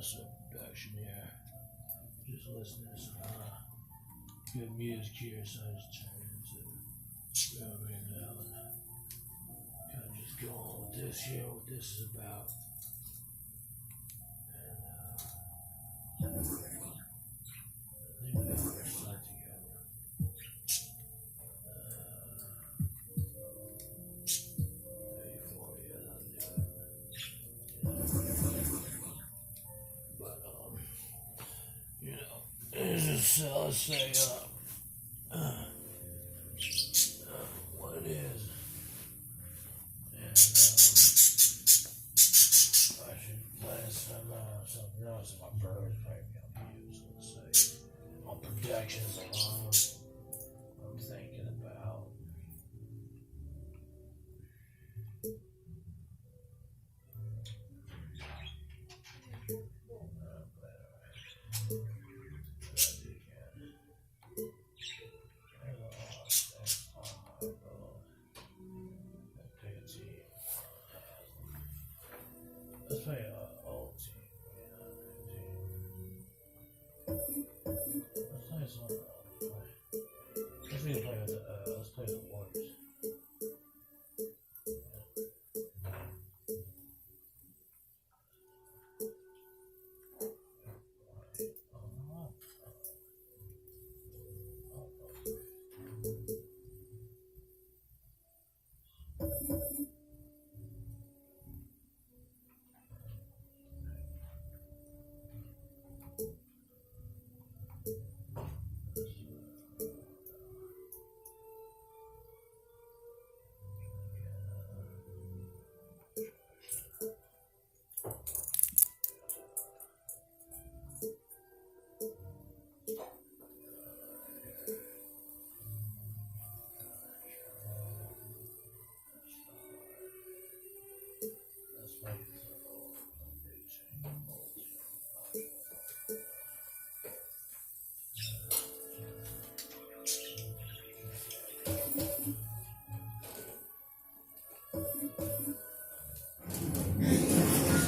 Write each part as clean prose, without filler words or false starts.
some production here. Just listen to some good music here, so I just turn into Robert Allen. Kind of just go on with this here, what this is about. And I think we got our slide together. So let's say what it is, and I should play something else. My birds probably gonna use. Let's say on productions alone, I'm thinking about. Let's play old team. Let's play some. Let's play the Warriors.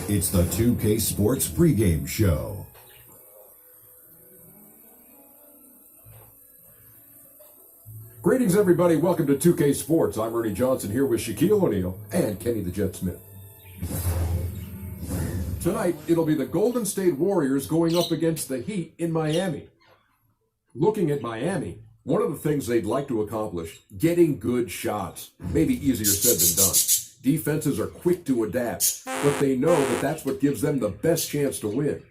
It's the 2K Sports pregame show. Greetings, everybody. Welcome to 2K Sports. I'm Ernie Johnson here with Shaquille O'Neal and Kenny the Jet Smith. Tonight, it'll be the Golden State Warriors going up against the Heat in Miami. Looking at Miami, one of the things they'd like to accomplish, getting good shots. Maybe easier said than done. Defenses are quick to adapt, but they know that that's what gives them the best chance to win.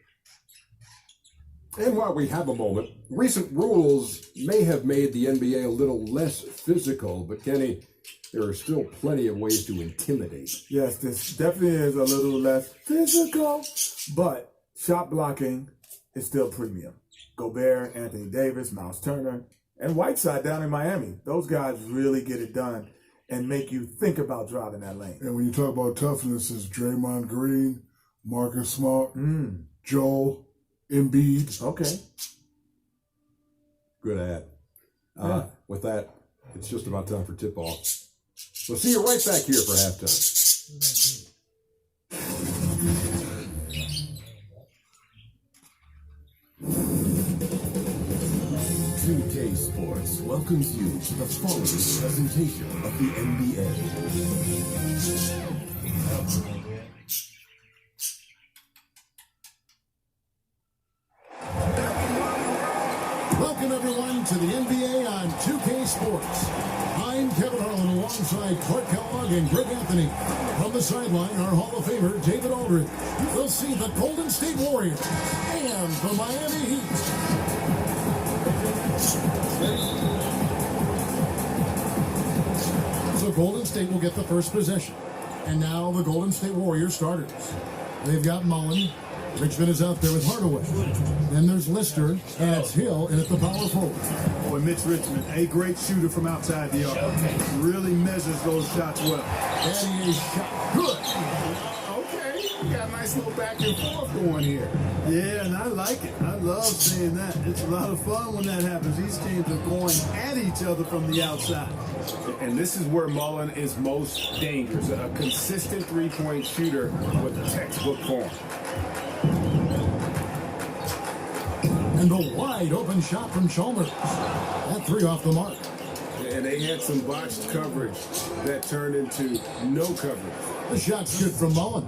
And while we have a moment, recent rules may have made the NBA a little less physical, but Kenny, there are still plenty of ways to intimidate. Yes, this definitely is a little less physical, but shot blocking is still premium. Gobert, Anthony Davis, Miles Turner, and Whiteside down in Miami. Those guys really get it done and make you think about driving that lane. And when you talk about toughness, it's Draymond Green, Marcus Smart, Joel Embiid. Okay. Good ad. With that, it's just about time for tip-off. We'll see you right back here for halftime. 2K Sports welcomes you to the following presentation of the NBA. Welcome everyone to the NBA on 2K Sports. I'm Kevin Harlan alongside Clark Kellogg and Greg Anthony. From the sideline, our Hall of Famer David Aldridge. We'll see the Golden State Warriors and the Miami Heat. So Golden State will get the first possession. And now the Golden State Warriors starters. They've got Mullen. Richmond is out there with Hardaway. Then there's Lister, and it's Hill, and at the power forward. Boy, Mitch Richmond, a great shooter from outside the arc. Really measures those shots well. And he shot good. Okay, we got a nice little back and forth going here. Yeah, and I like it. I love seeing that. It's a lot of fun when that happens. These teams are going at each other from the outside. And this is where Mullen is most dangerous. A consistent three-point shooter with a textbook form. And the wide open shot from Chalmers. That three off the mark. And they had some botched coverage that turned into no coverage. The shot's good from Mullen.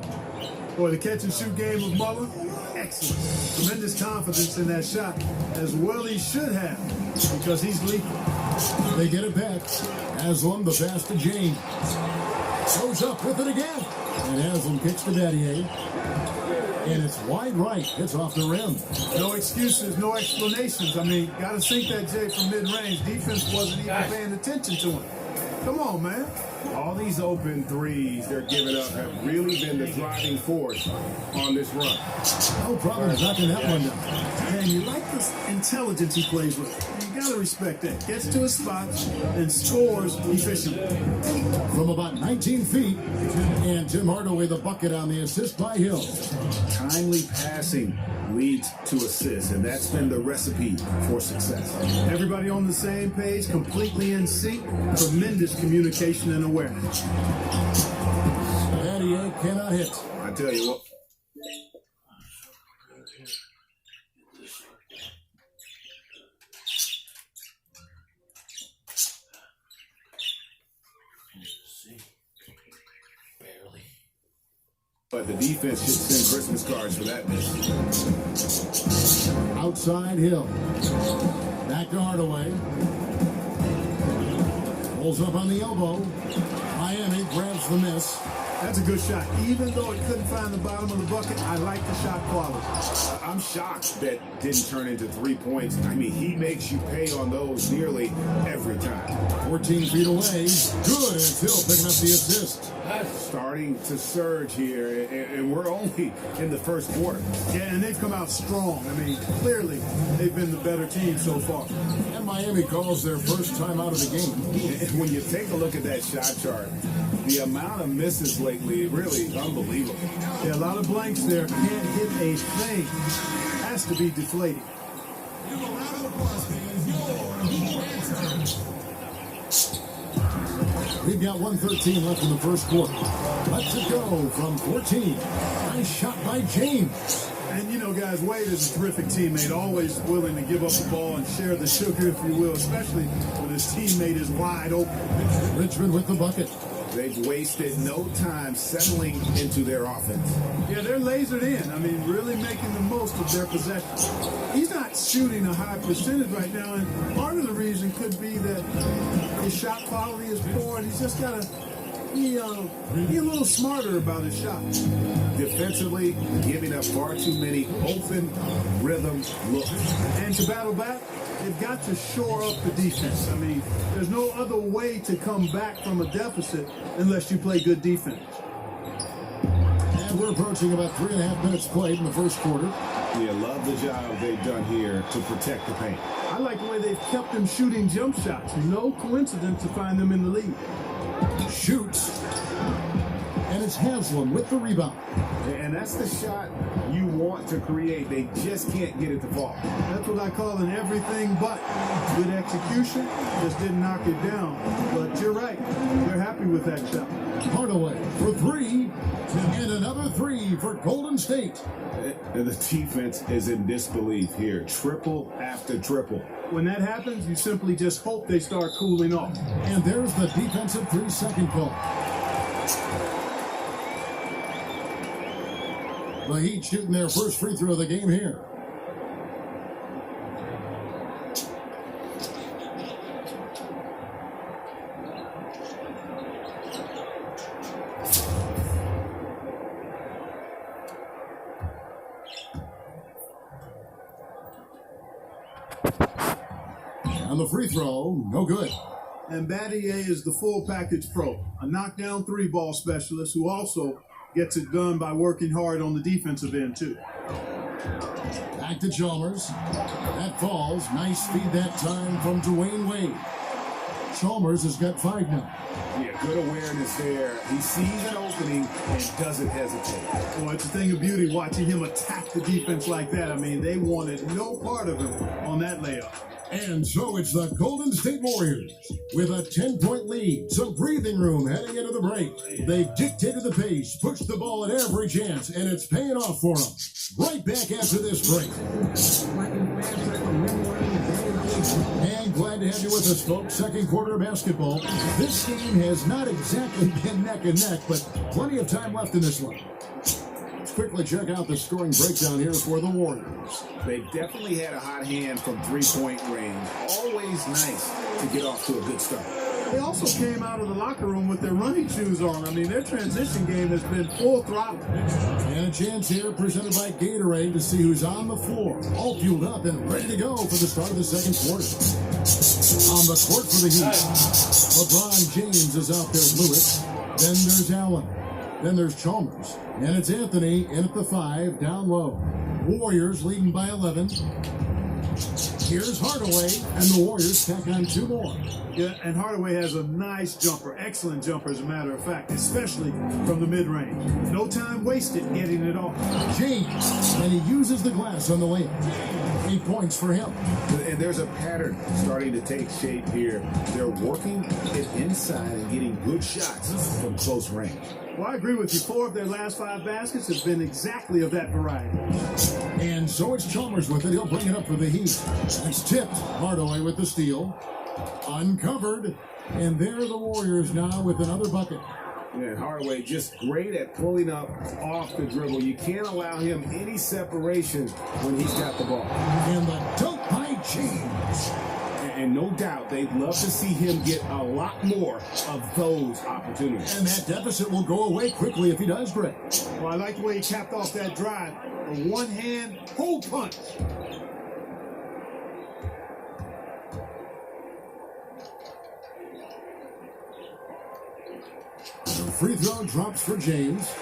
Boy, the catch and shoot game of Mullen, excellent. Tremendous confidence in that shot, as well he should have, because he's lethal. They get it back. Haslam, the pass to James. Goes up with it again. And Haslam kicks to Battier. And it's wide right. It's off the rim. No excuses, no explanations. I mean, got to sink that J from mid-range. Defense wasn't even paying attention to him. Come on, man. All these open threes they're giving up have really been the driving force on this run. No problem knocking that one down. Man, you like this intelligence he plays with. You got to respect that. Gets to his spots and scores efficiently. From about 19 feet. And Tim Hardaway the bucket on the assist by Hill. Timely passing leads to assists, and that's been the recipe for success. Everybody on the same page, completely in sync. Tremendous communication and awareness. Battier cannot hit. I tell you what. See, barely. But the defense should send Christmas cards for that miss. Outside Hill. Back to Hardaway. Pulls up on the elbow. Miami grabs the miss. That's a good shot. Even though it couldn't find the bottom of the bucket, I like the shot quality. I'm shocked that didn't turn into 3 points. I mean, he makes you pay on those nearly every time. 14 feet away. Good as Hill picking up the assist. Starting to surge here, and we're only in the first quarter. Yeah, and they've come out strong. I mean, clearly, they've been the better team so far. And Miami calls their first time out of the game. And when you take a look at that shot chart, the amount of misses lately really unbelievable. Yeah, a lot of blanks there. Can't hit a thing. Has to be deflating. We've got 1:13 left in the first quarter. Let's it go from 14. Nice shot by James. And you know, guys, Wade is a terrific teammate, always willing to give up the ball and share the sugar, if you will, especially when his teammate is wide open. Richmond with the bucket. They've wasted no time settling into their offense. Yeah, they're lasered in. I mean, really making the most of their possessions. He's not shooting a high percentage right now, and part of the reason could be that his shot quality is poor, and he's just got to be a little smarter about his shots. Defensively, giving up far too many open rhythm looks. And to battle back, they've got to shore up the defense. I mean, there's no other way to come back from a deficit unless you play good defense. And we're approaching about 3.5 minutes played in the first quarter. Yeah, love the job they've done here to protect the paint. I like the way they've kept them shooting jump shots. No coincidence to find them in the lead. Shoots. And it's Haslam with the rebound. And that's the shot you want to create. They just can't get it to fall. That's what I call an everything but. Good execution, just didn't knock it down. But you're right, they're happy with that shot. Hardaway for three. And another three for Golden State. And the defense is in disbelief here. Triple after triple. When that happens, you simply just hope they start cooling off. And there's the defensive 3-second call. The Heat shooting their first free throw of the game here. And the free throw, no good. And Battier is the full package pro, a knockdown three ball specialist who also gets it done by working hard on the defensive end too. Back to Chalmers. That falls. Nice feed that time from Dwayne Wade. Chalmers has got 5 now. Yeah, good awareness there. He sees an opening and doesn't hesitate. Boy, it's a thing of beauty watching him attack the defense like that. I mean, they wanted no part of him on that layup. And so it's the Golden State Warriors with a 10-point lead. Some breathing room heading into the break. They've dictated the pace, pushed the ball at every chance, and it's paying off for them. Right back after this break. And glad to have you with us, folks. Second quarter of basketball. This game has not exactly been neck and neck, but plenty of time left in this one. Let's quickly check out the scoring breakdown here for the Warriors. They definitely had a hot hand from three-point range. Always nice to get off to a good start. They also came out of the locker room with their running shoes on. I mean, their transition game has been full throttle. And a chance here presented by Gatorade to see who's on the floor. All fueled up and ready to go for the start of the second quarter. On the court for the Heat, LeBron James is out there with Lewis. Then there's Allen. Then there's Chalmers. And it's Anthony in at the 5, down low. Warriors leading by 11. Here's Hardaway, and the Warriors tack on 2 more. Yeah, and Hardaway has a nice jumper, excellent jumper as a matter of fact, especially from the mid-range. No time wasted getting it off. James, and he uses the glass on the layup. 8 points for him. And there's a pattern starting to take shape here. They're working it inside and getting good shots from close range. Well, I agree with you. 4 of their last 5 baskets have been exactly of that variety. And so it's Chalmers with it. He'll bring it up for the Heat. It's tipped. Hardaway with the steal. Uncovered. And there are the Warriors now with another bucket. Yeah, Hardaway just great at pulling up off the dribble. You can't allow him any separation when he's got the ball. And the dunk by James. And no doubt they'd love to see him get a lot more of those opportunities. And that deficit will go away quickly if he does, Greg. Well, I like the way he capped off that drive. A one-hand hole punch. The free throw drops for James.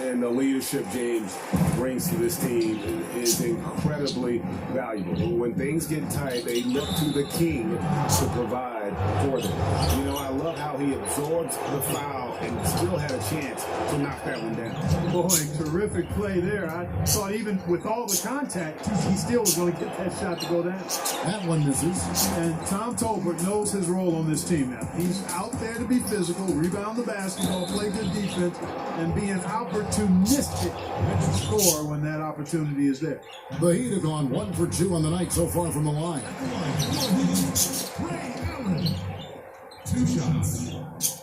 And the leadership James brings to this team is incredibly valuable. When things get tight, they look to the king to provide for them. You know, I love how he absorbs the foul and still had a chance to knock that one down. Boy, terrific play there. I thought even with all the contact, he still was going to get that shot to go down. That one misses. And Tom Tolbert knows his role on this team now. He's out there to be physical, rebound the basketball, play good defense, and be an opportunistic score when that opportunity is there. The Heat have gone 1 for 2 on the night so far from the line. Ray Allen. 2 shots.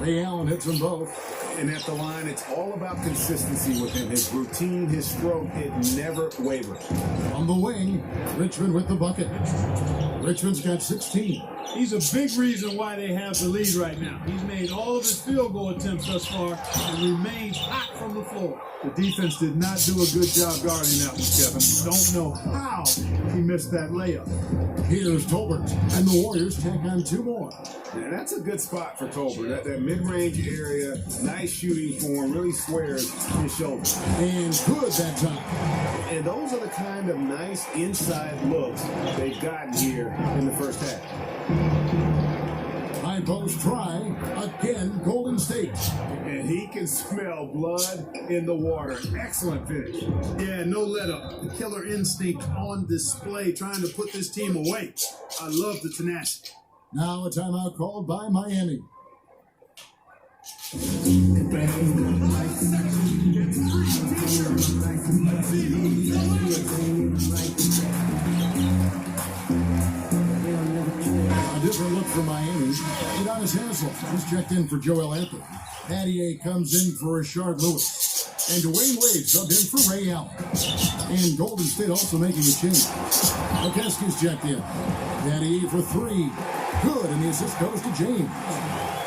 Ray Allen hits them both. And at the line, it's all about consistency with him. His routine, his stroke, it never wavers. On the wing, Richmond with the bucket. Richmond's got 16. He's a big reason why they have the lead right now. He's made all of his field goal attempts thus far and remains hot from the floor. The defense did not do a good job guarding that one, Kevin. Don't know how he missed that layup. Here's Tolbert, and the Warriors tack on 2 more. Yeah, that's a good spot for Tolbert. That mid-range area, nice shooting form, really squares his shoulder. And good that time. And those are the kind of nice inside looks they've gotten here in the first half. High post try. Again, Golden State. And he can smell blood in the water. Excellent finish. Yeah, no let up. The killer instinct on display, trying to put this team away. I love the tenacity. Now a timeout called by Miami. A different look for Miami. Udonis Haslem has checked in for Joel Anthony. Patty comes in for Rashard Lewis. And Dwayne Wade subbed in for Ray Allen. And Golden State also making a change. Okeski's checked in. Patty for 3. Good, and the assist goes to James.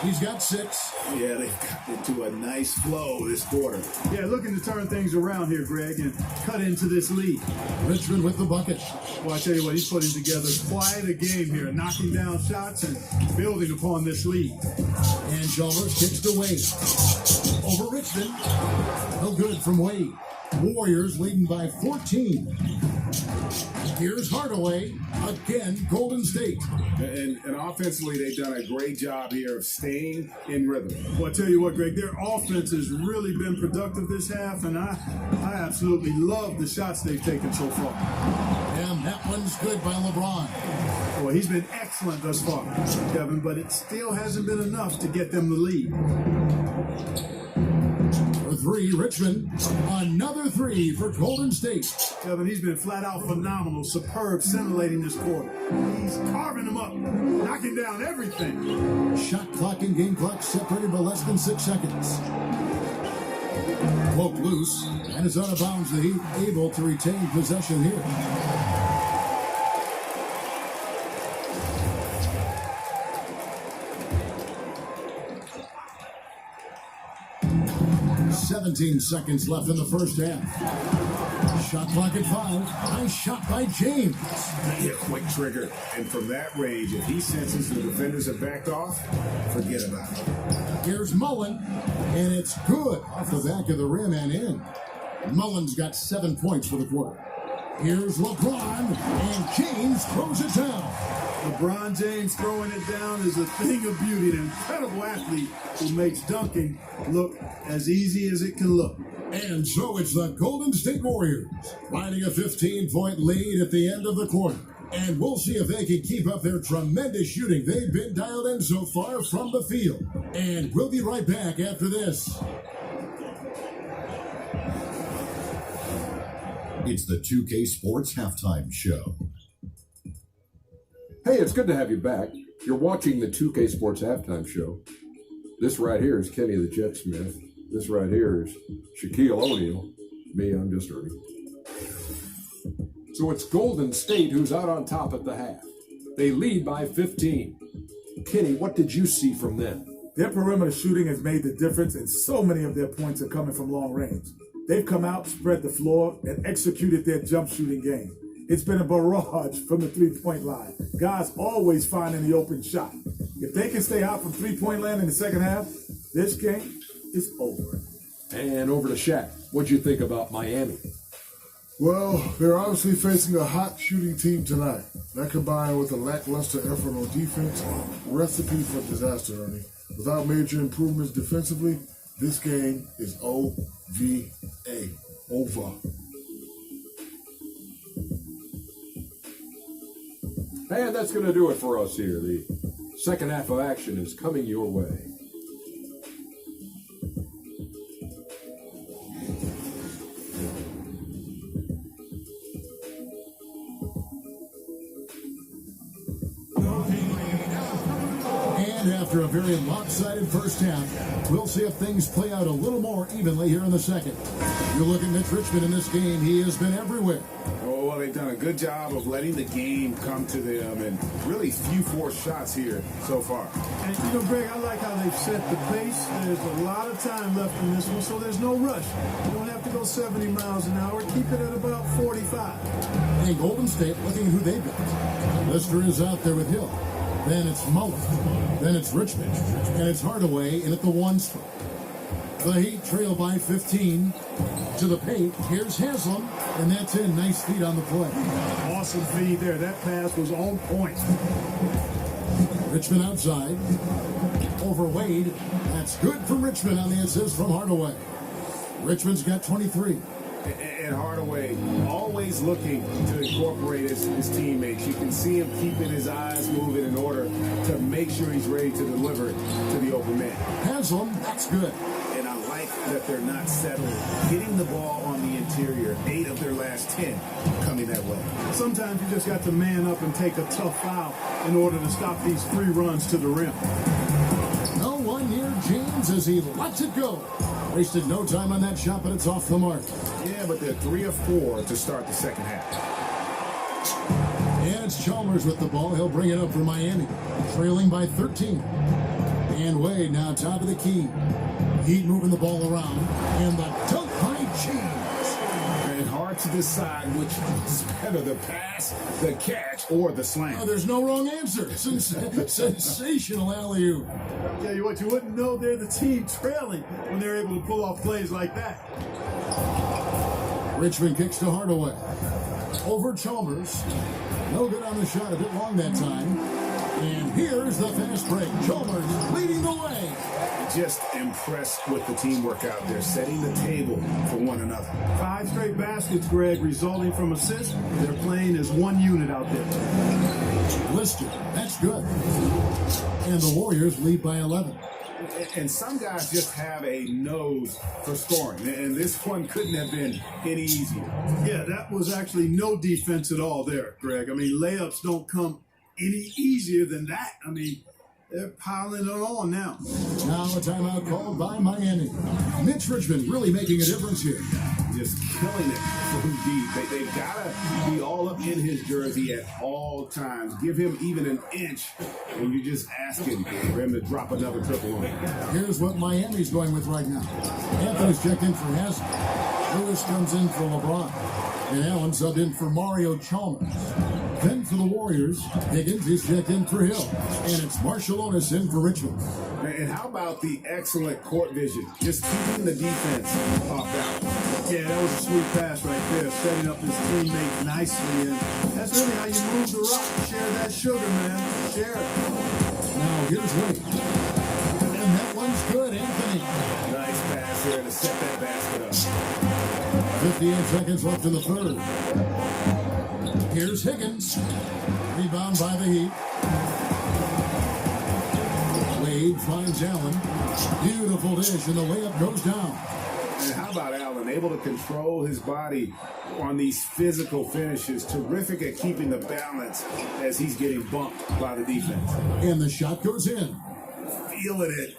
He's got 6. Yeah, they've got into a nice flow this quarter. Yeah, looking to turn things around here, Greg, and cut into this lead. Richmond with the bucket. Well, I tell you what, he's putting together quite a game here, knocking down shots and building upon this lead. And Chalmers kicks to Wade. Over Richmond. No good from Wade. Warriors leading by 14. Here's Hardaway. Again, Golden State. And offensively, they've done a great job here of staying in rhythm. Well, I tell you what, Greg, their offense has really been productive this half, and I absolutely love the shots they've taken so far. And that one's good by LeBron. Well, he's been excellent thus far, Kevin, but it still hasn't been enough to get them the lead. For three, Richmond. Another three for Golden State. Kevin, he's been flat out phenomenal, superb, scintillating this quarter. He's carving them up, knocking down everything. Shot clock and game clock separated by less than 6 seconds. Poked loose and is out of bounds. The Heat able to retain possession here. 17 seconds left in the first half. Shot clock at 5. Nice shot by James. A quick trigger. And from that range, if he senses the defenders have backed off, forget about it. Here's Mullen, and it's good off the back of the rim and in. Mullen's got 7 points for the quarter. Here's LeBron, and James throws it down. LeBron James throwing it down is a thing of beauty. An incredible athlete who makes dunking look as easy as it can look. And so it's the Golden State Warriors riding a 15-point lead at the end of the quarter. And we'll see if they can keep up their tremendous shooting they've been dialed in so far from the field. And we'll be right back after this. It's the 2K Sports Halftime Show. Hey, it's good to have you back. You're watching the 2K Sports Halftime Show. This right here is Kenny the Jet Smith. This right here is Shaquille O'Neal. Me, I'm just Ernie. So it's Golden State who's out on top at the half. They lead by 15. Kenny, what did you see from them? Their perimeter shooting has made the difference, and so many of their points are coming from long range. They've come out, spread the floor, and executed their jump shooting game. It's been a barrage from the three-point line. Guys always finding the open shot. If they can stay hot from three-point land in the second half, this game is over. And over to Shaq. What'd you think about Miami? Well, they're obviously facing a hot shooting team tonight. That combined with a lackluster effort on defense, recipe for disaster, Ernie. Without major improvements defensively, this game is OVA. Over. And that's going to do it for us here. The second half of action is coming your way. And after a very lopsided first half, we'll see if things play out a little more evenly here in the second. You look at Mitch Richmond in this game, he has been everywhere. Oh, well, they've done a good job of letting the game come to them, and really few forced shots here so far. And, Greg, I like how they've set the pace. There's a lot of time left in this one, so there's no rush. You don't have to go 70 miles an hour. Keep it at about 45. And Golden State, looking at who they've got. Lister is out there with Hill. Then it's Mullen. Then it's Richmond. And it's Hardaway in at the 1 spot. The Heat trail by 15 to the paint. Here's Haslam, and that's in. Nice feed on the play. Awesome feed there. That pass was on point. Richmond outside. Over Wade. That's good for Richmond on the assist from Hardaway. Richmond's got 23. And Hardaway always looking to incorporate his teammates. You can see him keeping his eyes moving in order to make sure he's ready to deliver it to the open man. Haslam, that's good. And I like that they're not settling. Hitting the ball on the interior, 8 of their last 10 coming that way. Sometimes you just got to man up and take a tough foul in order to stop these 3 runs to the rim. No one near James as he lets it go. Wasted no time on that shot, but it's off the mark. Yeah, but they're 3 of 4 to start the second half. And it's Chalmers with the ball. He'll bring it up for Miami, trailing by 13. And Wade now top of the key. Heat moving the ball around. And the dunk by James. And hard to decide which is better, the pass, the catch, or the slam. Oh, there's no wrong answer. Sensational alley-oop. Yeah, you wouldn't know they're the team trailing when they're able to pull off plays like that. Richmond kicks to Hardaway. over Chalmers. No good on the shot, a bit long that time. And here's the fast break. Chalmers leading the way. Just impressed with the teamwork out there, setting the table for one another. 5 straight baskets, Greg, resulting from assists. They're playing as one unit out there. Lister, that's good. And the Warriors lead by 11. And some guys just have a nose for scoring, and this one couldn't have been any easier. Yeah, that was actually no defense at all there, Greg. I mean, layups don't come any easier than that. I mean, they're piling it on now. Now a timeout called by Miami. Mitch Richmond really making a difference here. Just killing it from deep. They've got to be all up in his jersey at all times. Give him even an inch, and you're just asking for him to drop another triple on it. Here's what Miami's going with right now. Anthony's checked in for Hazard. Lewis comes in for LeBron. And Allen subbed in for Mario Chalmers. Then for the Warriors, Higgins is checked in for Hill. And it's Marshallonis in for Richmond. And how about the excellent court vision? Just keeping the defense off balance. Yeah, that was a sweet pass right there, setting up his teammate nicely. And that's really how you move the rock. Share that sugar, man. Share it. Now here's Wade. And that one's good, Anthony. Nice pass there to set that basket up. 58 seconds left in the third. Here's Higgins. Rebound by the Heat. Wade finds Allen. Beautiful dish, and the layup goes down. And how about Allen? Able to control his body on these physical finishes. Terrific at keeping the balance as he's getting bumped by the defense. And the shot goes in. Feeling it.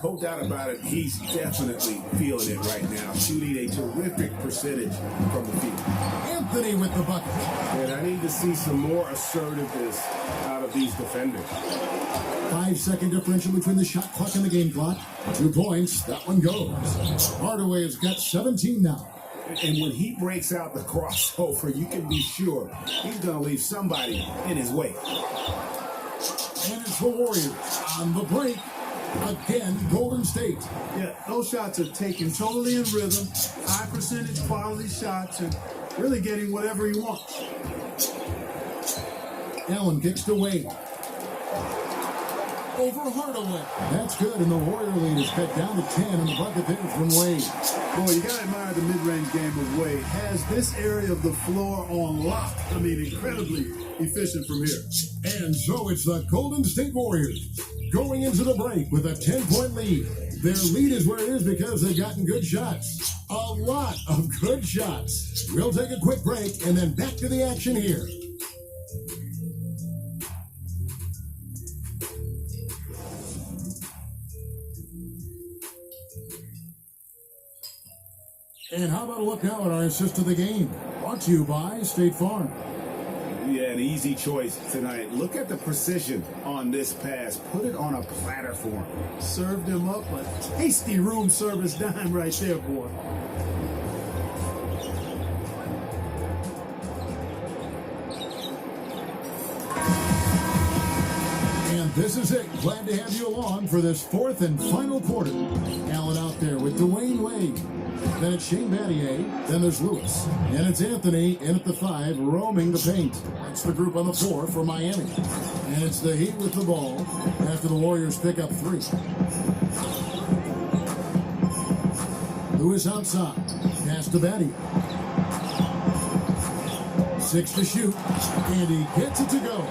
No doubt about it. He's definitely feeling it right now. Shooting a terrific percentage from the field. Anthony with the bucket. And I need to see some more assertiveness out of these defenders. 5-second differential between the shot clock and the game clock. 2 points. That one goes. Hardaway has got 17 now. And when he breaks out the crossover, you can be sure he's going to leave somebody in his wake. And it's the Warriors on the break. Again, Golden State. Yeah, those shots are taken totally in rhythm, high percentage quality shots, and really getting whatever he wants. Allen kicks to Wade. Over Hardaway. That's good, and the Warrior lead is cut down to 10, and the bucket there from Wade. Boy, you got to admire the mid-range game of Wade. Has this area of the floor on lock. I mean, incredibly efficient from here. And so it's the Golden State Warriors going into the break with a 10-point lead. Their lead is where it is because they've gotten good shots. A lot of good shots. We'll take a quick break and then back to the action here. And how about a look now at our assist of the game? Brought to you by State Farm. Yeah, an easy choice tonight. Look at the precision on this pass. Put it on a platter for him. Served him up a tasty room service dime right there, boy. And this is it. Glad to have you along for this fourth and final quarter. Allen out there with Dwayne Wade. Then it's Shane Battier. Then there's Lewis. And it's Anthony in at the 5, roaming the paint. That's the group on the floor for Miami. And it's the Heat with the ball after the Warriors pick up 3. Lewis outside. Pass to Battier. 6 to shoot. And he gets it to go.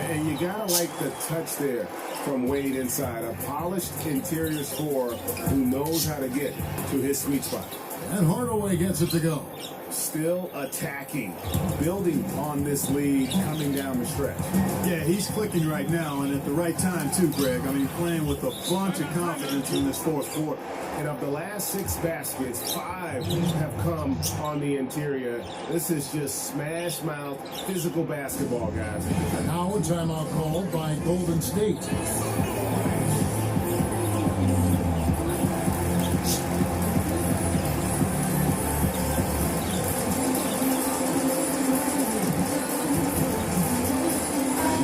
And you gotta like the touch there from Wade inside. A polished interior scorer who knows how to get to his sweet spot. And Hardaway gets it to go. Still attacking, building on this lead coming down the stretch. Yeah, he's clicking right now, and at the right time too, Greg. I mean, playing with a bunch of confidence in this fourth quarter. And of the last 6 baskets, 5 have come on the interior. This is just smash mouth, physical basketball, guys. Now a timeout called by Golden State.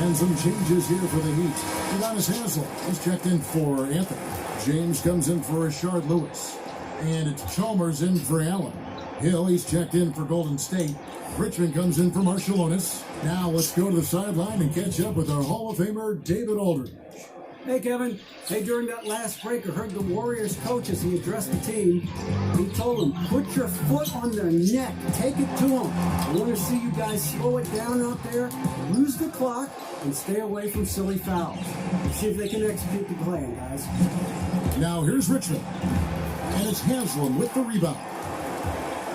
And some changes here for the Heat. Udonis Haslem is checked in for Anthony. James comes in for Rashard Lewis. And it's Chalmers in for Allen. Hill, he's checked in for Golden State. Richmond comes in for Marshallonis. Now let's go to the sideline and catch up with our Hall of Famer, David Aldridge. Hey, Kevin. Hey, during that last break, I heard the Warriors coach as he addressed the team. He told them, put your foot on their neck. Take it to them. I want to see you guys slow it down out there, use the clock, and stay away from silly fouls. Let's see if they can execute the plan, guys. Now here's Richmond. And it's Haslam with the rebound.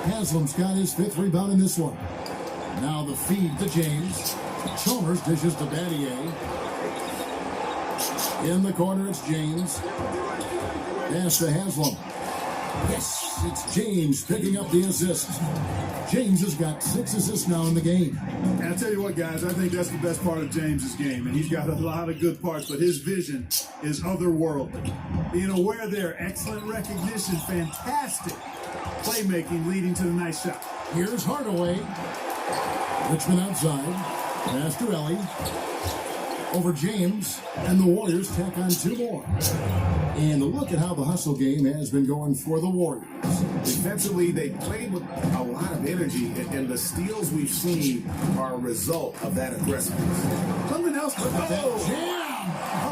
Haslam's got his 5th rebound in this one. Now the feed to James. Chalmers dishes to Battier. In the corner, it's James. Pass to Haslam. Yes, it's James picking up the assist. James has got 6 assists now in the game. And I'll tell you what, guys, I think that's the best part of James's game. And he's got a lot of good parts, but his vision is otherworldly. Being aware there, excellent recognition, fantastic playmaking leading to the nice shot. Here's Hardaway. Richmond outside. Pass to Ellie. Over James, and the Warriors tack on 2 more. And look at how the hustle game has been going for the Warriors. Defensively, they played with a lot of energy, and the steals we've seen are a result of that aggressiveness. Something else.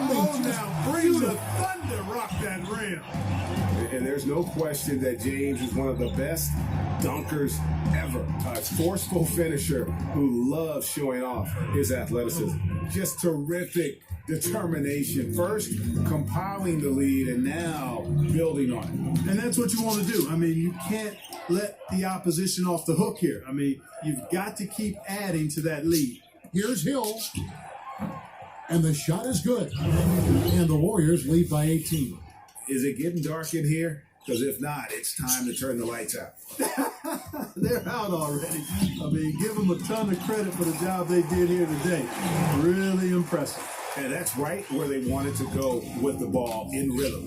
Oh, now bring the thunder, rock that rim. And there's no question that James is one of the best dunkers ever. A forceful finisher who loves showing off his athleticism. Just terrific determination. First, compiling the lead, and now building on it. And that's what you want to do. I mean, you can't let the opposition off the hook here. I mean, you've got to keep adding to that lead. Here's Hill. And the shot is good. And the Warriors lead by 18. Is it getting dark in here? Because if not, it's time to turn the lights out. They're out already. I mean, give them a ton of credit for the job they did here today. Really impressive. And that's right where they wanted to go with the ball, in rhythm.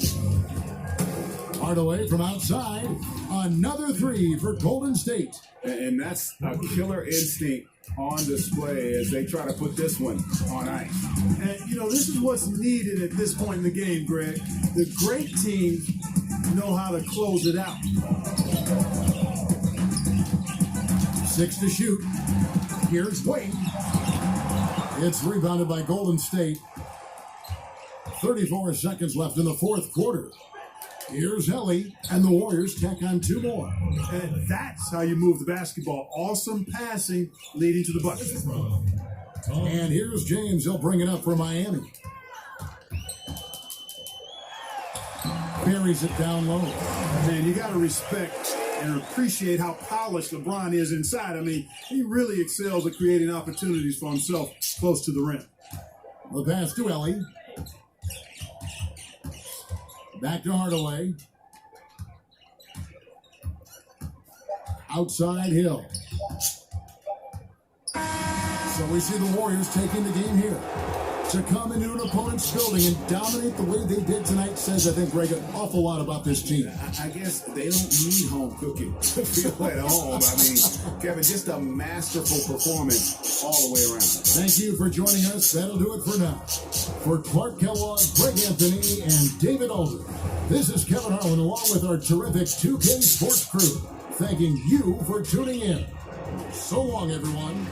Hardaway from outside. Another 3 for Golden State. And that's a killer instinct on display as they try to put this one on ice. And, you know, this is what's needed at this point in the game, Greg. The great teams know how to close it out. 6 to shoot. Here's Wade. It's rebounded by Golden State. 34 seconds left in the 4th quarter. Here's Ellie, and the Warriors tack on 2 more. And that's how you move the basketball. Awesome passing leading to the bucket. And here's James. He'll bring it up for Miami. Buries it down low. Man, you got to respect and appreciate how polished LeBron is inside. I mean, he really excels at creating opportunities for himself close to the rim. The pass to Ellie. Back to Hardaway. Outside Hill. So we see the Warriors taking the game here. To come into an opponent's building and dominate the way they did tonight says, I think, Greg, an awful lot about this team. I guess they don't need home cooking to feel at home. I mean, Kevin, just a masterful performance all the way around. Thank you for joining us. That'll do it for now. For Clark Kellogg, Greg Anthony, and David Aldridge, this is Kevin Harlan along with our terrific 2K Sports crew, thanking you for tuning in. So long, everyone.